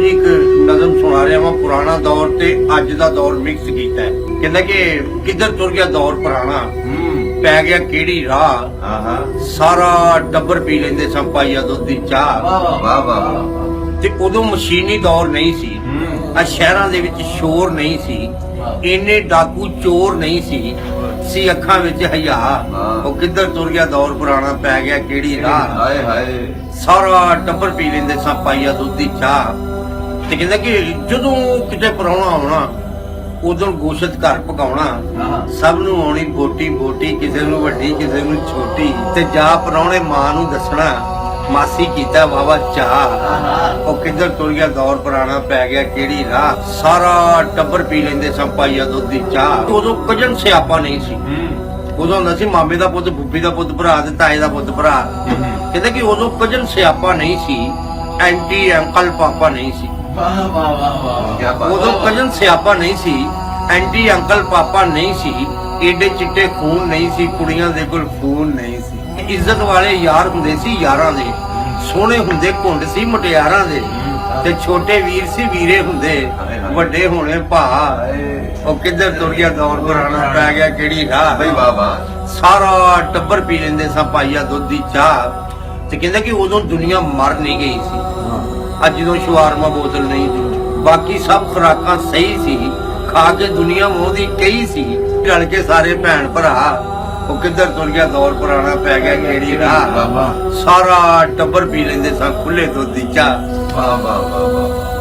जी एक नज़म सुना रहा मैं पुराना दौर ते अज दा दौर मिक्स किया है। कहंदा कि किधर तुर गया दौर पुराना पै गया केड़ी राह सारा टब्बर पी लेंदे सन पाइया दुध दी चाह। वाह वाह ते उदों मशीनी दौर नहीं सी आ शहरां दे विच शोर नहीं सी इन्ने डाकू चोर नहीं सी अखां विच हया ओ किधर तुर गया दौर पुराना पै गया केड़ी राह हाय हाय सारा टब्बर पी लेंदे सन पाइया दुध दी चाह। ते कहंदा कि जदों किते पराउणा आउणा उदों गोशत घर पकाउणा सब नूं आउणी बोटी बोटी किसे नूं वड्डी किसे नूं छोटी ते जा पराउणे मां नूं दसणा मासी कीता वावा चाह ओ किधर तुर गया दौर पुराना पै गया केड़ी राह सारा टब्बर पी लेंदे सन पाइया दुध दी चाह। उदों कजन सियापा नहीं सी उदों हुंदा सी मामे दा पुੱਤ फुੱਫੀ दा पुੱਤ भरा ते ताए दा पुੱਤ भरा। कहंदे कि उदों कजन सियापा नहीं सी एंटी अंकल पापा नहीं सी उदों कजन सियापा नहीं सी एंटी अंकल पापा नहीं सी एडे चिट्टे खून नहीं सी कुड़ियां दे कोल खून नहीं सी इज्जत वाले यार हुंदे सी यारां दे सोहणे हुंदे घुंड सी मुटियारां दे ते छोटे वीर सी वीरे हुंदे वड्डे होणे भा ओ किधर तुर गया दौर पुराना पै गया केड़ी राह भाई वाह वाह सारा टब्बर पी लेंदे सन पाइया दुध दी चाह। ते कहंदा कि उदों दुनिया मर नहीं गई सी अज जो शवारमा बोतल नहीं थी बाकी सब खुराकां सही सी खा के दुनिया मोहदी कई सी रल के सारे भैन भरा ओ किधर तुर गया दौर पुराना पै गया केड़ी राह सारा टब्बर पी लेंदे सन खुले दुध दी चाह। वाह वाह वाह वाह